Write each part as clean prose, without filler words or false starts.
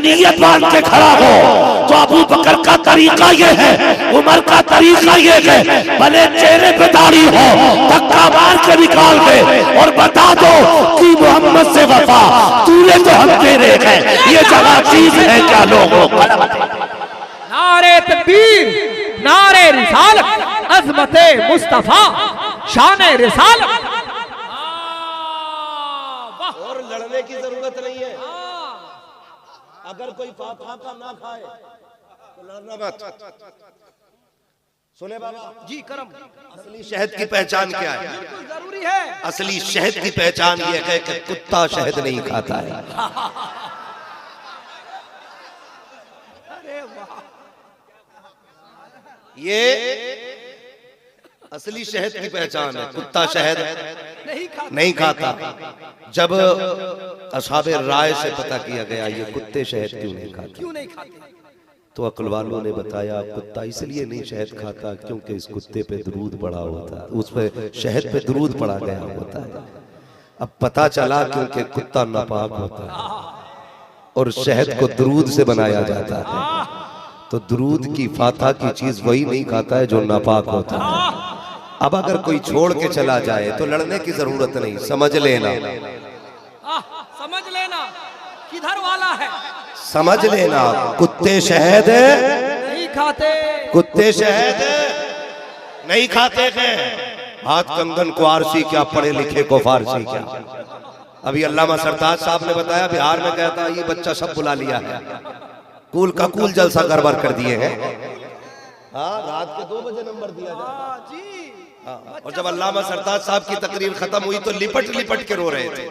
नीयत बांध के खड़ा हो तो अबू बकर का तरीका ये है, उमर का तरीका ये है, भले चेहरे पे दाढ़ी हो धक्का मार के निकाल दे और बता दो कि मोहम्मद से वफा तूने तो हम तेरे हैं, ये जगह चीज है क्या लोगों को। नारे तकबीर, नारे रिसालत, अज़मते मुस्तफा, शाने रिसालत। और लड़ने की जरूरत नहीं है, अगर कोई फाका ना खाए तो लड़ना मत। सुने बाबा जी करम, असली शहद की पहचान क्या है? बिल्कुल जरूरी है। असली शहद की पहचान ये है कि कुत्ता शहद नहीं खाता है। अरे वाह, ये असली शहद की पहचान है, कुत्ता शहद नहीं खाता। जब असहाबे राय से पता किया गया ये कुत्ते शहद क्यों नहीं खाते, तो अक्ल वालों ने बताया कुत्ता इसलिए नहीं शहद खाता क्योंकि इस कुत्ते पे दरूद पड़ा होता है, उस पे शहद पे दरूद पड़ा गया होता है। अब पता चला क्योंकि कुत्ता नापाक होता है और शहद को दरूद से बनाया जाता है, तो दरूद की फाता की चीज वही नहीं खाता है जो नापाक होता है। अब अगर कोई छोड़ के चला जाए तो लड़ने की जरूरत नहीं, समझ लेना, समझ लेना किधर वाला है, समझ लेना कुत्ते शहद नहीं खाते, कुत्ते शहद नहीं खाते हैं। हाथ कंगन को आरसी क्या, पढ़े लिखे को फारसी क्या। अभी अल्लामा सरताज साहब ने बताया बिहार में कहता ये बच्चा सब बुला लिया है, कूल का कूल जलसा गड़बड़ कर दिए हैं। हाँ, रात के 2 बजे नंबर दिया जाता जी। और जब अल्लामा सरताज साहब की तकरीर खत्म हुई तो लिपट लिपट के रो रहे थे,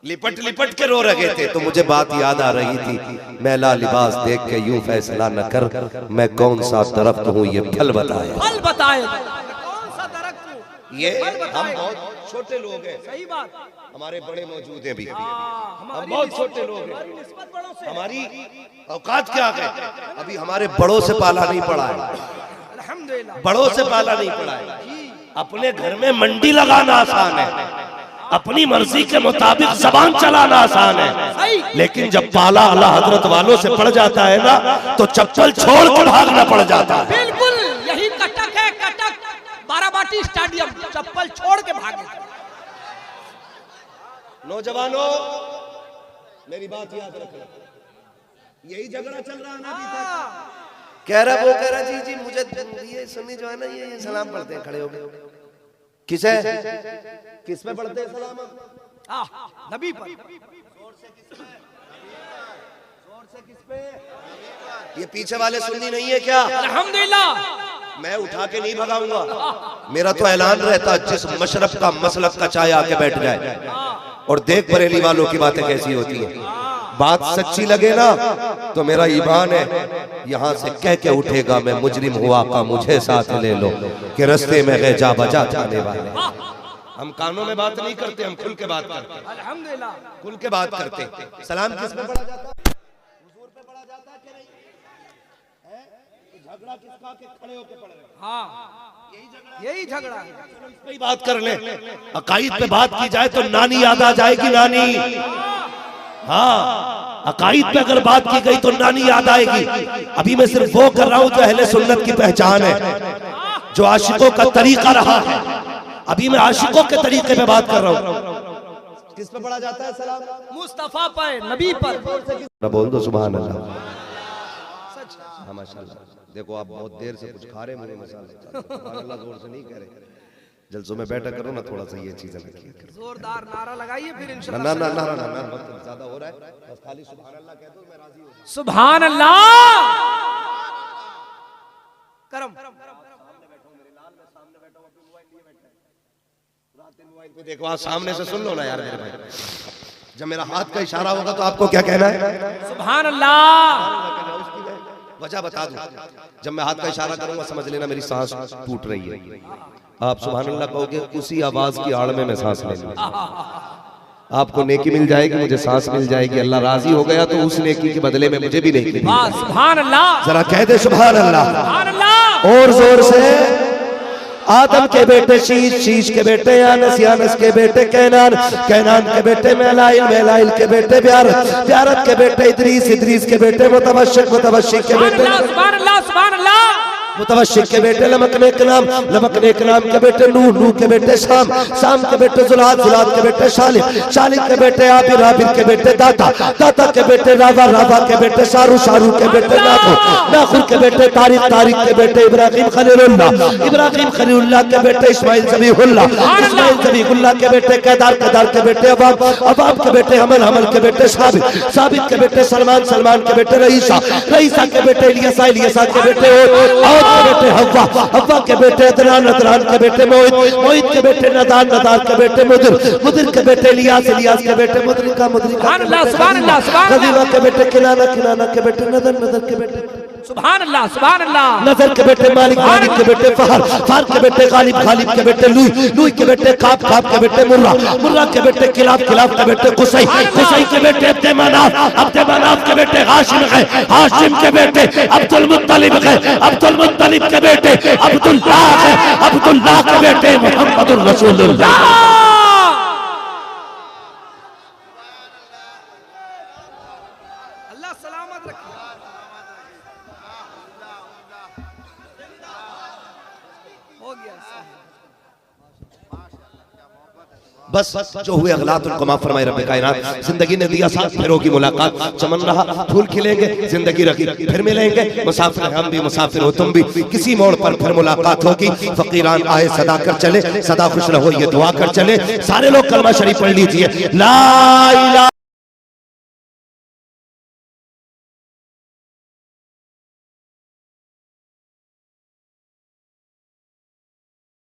लिपट लिपट के रो रहे थे। तो मुझे बात याद आ रही थी, मैला लिबास देख के यूं फैसला न कर, मैं कौन सा दरख्त हूँ ये फल बताए, फल बताए कौन सा दरख्त हूँ ये हम बहुत छोटे लोग हैं, सही बात, हमारे बड़े मौजूद हैं भी, हम बहुत छोटे लोग हैं, हमारी औकात क्या है, अभी हमारे बड़ों से पाला नहीं पड़ा है, अल्हम्दुलिल्लाह बड़ों से पाला नहीं पड़ा है। अपने घर में मंडी लगाना आसान है, अपनी मर्जी के मुताबिक जबान चलाना आसान है, लेकिन जब पाला अल्लाह हजरत वालों से पड़ जाता है ना तो चप्पल छोड़ के भागना पड़ जाता है। बिल्कुल यही कटक है, कटक बाराबाटी स्टेडियम, चप्पल छोड़ के भागे। नौजवानों मेरी बात याद रखना, यही झगड़ा चल रहा है ना अभी तक। कह रहा वो कह रहा जी मुझे ये सुन्नी जो है ना ये सलाम पढ़ते हैं खड़े होकर, किस है किस पे पढ़ते हैं सलाम? नबी पर। जोर से किस पे? ये पीछे वाले सुन्नी नहीं है क्या? अल्हम्दुलिल्लाह मैं उठा के नहीं भगाऊंगा, मेरा तो ऐलान रहता जिस मशरफ का मसलक का चाय आके बैठ जाए और देख बरेली वालों की बातें कैसी होती है। बात सच्ची लगे ना तो मेरा ईमान है यहाँ से कह के उठेगा मैं मुजरिम हुआ का मुझे साथ ले लो कि रस्ते में गए जा बजा जाने वाले। हम कानों में बात नहीं करते, हम खुल के बात करते हैं, अल्हम्दुलिल्लाह खुल के बात करते हैं। सलाम किस पे पढ़ा जाता है? हुजूर पे पढ़ा जाता है कि नहीं? है झगड़ा किसका के खड़े होके पढ़ रहे? हाँ यही झगड़ा है। इस पे ही बात कर ले, अकाईद पे बात की जाए तो नानी याद आ जाएगी, नानी। हाँ, अकाईद पे अगर बात की गई तो नानी याद आएगी। अभी मैं सिर्फ वो कर रहा हूँ जो अहले सुन्नत की पहचान है, जो आशिकों का तरीका रहा है। अभी मैं आशिकों के तरीके पे बात कर रहा हूँ। किस पे पढ़ा जाता है सलाम? मुस्तफा पर, नबी पर। बोल दो सुभान अल्लाह। माशाल्लाह, देखो आप बहुत देर से कुछ खा रहे, मुझे मसाले सुभान अल्लाह जोर से नहीं कह रहे। जल्सों में बैठा करो ना, थोड़ा सा ये चीजें रखिए, जोरदार नारा लगाइए फिर इंशाल्लाह। ना ना ना ना ना वक्त ज्यादा हो रहा है, बस खाली सुभान अल्लाह कह दो, मैं राजी हूं। सुभान अल्लाह करम। देखो आप सामने से सुन लो ना यार मेरे भाई, जब मेरा हाथ का इशारा होगा तो आपको क्या कहना है? सुभान अल्लाह। वजह बता दूं, जब मैं हाथ का इशारा करूंगा समझ लेना मेरी सांस टूट रही है। आप सुभान अल्लाह कहोगे, उसी आवाज की आड़ में मैं सांस ले लूंगा, आपको नेकी मिल जाएगी, मुझे सांस मिल जाएगी। अल्लाह राजी हो गया तो उस नेकी के बदले में मुझे भी नेकी मिलेगी। सुभान अल्लाह। जरा कह दे सुभान अल्लाह, सुभान अल्लाह और जोर से। आदम के बेटे शीश, शीश के बेटे यानस, यानस के बेटे कैनान, कैनान के बेटे मेलाइल, मेलाइल के बेटे ब्यारत, ब्यारत के बेटे इदरीस, इदरीस के बेटे मुतवश्शिक, मुतवश्शिक के बेटे सुभान अल्लाह सुभान अल्लाह। मुतवश्शिक के बेटे लमकने के नाम, लमकने के नाम के बेटे नूह, नूह के बेटे शाम, शाम के बेटे जुलाद, जुलाद के बेटे शालिम, शालिम के बेटे आबिर, आबिर के बेटे दाता, दाता के बेटे रावा, रावा के बेटे शारू, शारू के बेटे नाखुर, नाखुर के बेटे तारिक, तारिक के बेटे इब्राहिम खलीलुल्लाह, इब्राहिम खलीलुल्लाह के बेटे इस्माइल ज़बीहुल्लाह, इस्माइल ज़बीहुल्लाह के बेटे केदार, केदार के बेटे अबाब, अबाब के बेटे हमल, हमल के बेटे साबित, साबित के बेटे सलमान, सलमान के बेटे रईसा, रईसा के बेटे इलियासा, इलियासा के बेटे और के बेटे हव्वा, हव्वा के बेटे अदनान, अदनान के बेटे मोहित, मोहित के बेटे नदान, नदान के बेटे मुदिर, मुदिर के बेटे इलियास, इलियास के बेटे मुद्रिका, मुद्रिका सुभान अल्लाह सुभान अल्लाह सुभान खदीवा के बेटे किनाना, किनाना के बेटे नदर, नदर के बेटे सुभान अल्लाह सुभान अल्लाह। नजर के बेटे मालिक, मालिक के बेटे फहर, फहर के बेटे गालिब, गालिब के बेटे लुई, लुई के बेटे काब, काब के बेटे मुर्रा, मुर्रा के बेटे किलाब, किलाब के बेटे कुसई, कुसई के बेटे अब्दे मनाफ, अब्दे मनाफ के बेटे हाशिम है, हाशिम के बेटे अब्दुल मुत्तलिब है, अब्दुल मुत्तलिब के बेटे अब्दुल्लाह है, अब्दुल्लाह के बेटे मुहम्मदुर रसूलुल्लाह। अल्लाह सलामत रखे। हो गया बस जो हुए अगलातुल कमा फरमाए रब कायनात, जिंदगी ने दिया साथ, फिर होगी मुलाकात, चमन रहा फूल खिलेंगे, जिंदगी रखी फिर मिलेंगे, मुसाफिर हम भी मुसाफिर हो तुम भी, किसी मोड़ पर फिर मुलाकात होगी। फकीरान आए सदा कर चले, सदा खुश रहो ये दुआ कर चले। सारे लोग कलमा शरीफ पढ़ लीजिए, ला इलाहा